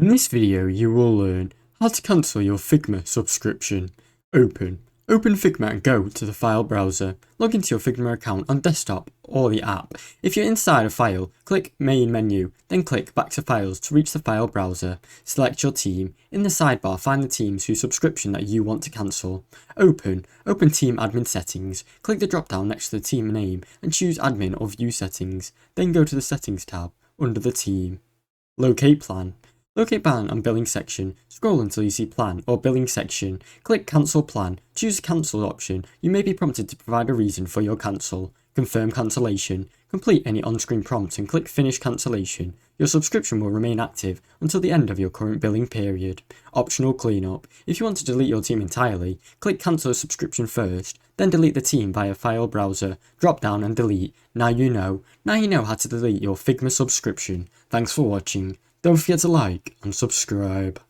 In this video you will learn how to cancel your Figma subscription. Open Figma and go to the file browser. Log into your Figma account on desktop or the app. If you're inside a file, click main menu, then click back to files to reach the file browser. Select your team. In the sidebar, find the teams whose subscription that you want to cancel. Open team admin settings. Click the drop down next to the team name and choose admin or view settings. Then go to the settings tab under the team. Locate plan and billing section. Scroll until you see plan or billing section. Click cancel plan. Choose the cancel option. You may be prompted to provide a reason for your cancel. Confirm cancellation. Complete any on-screen prompts and click finish cancellation. Your subscription will remain active until the end of your current billing period. Optional cleanup. If you want to delete your team entirely, click cancel a subscription first, then delete the team via file browser. Drop down and delete. Now you know how to delete your Figma subscription. Thanks for watching. Don't forget to like and subscribe.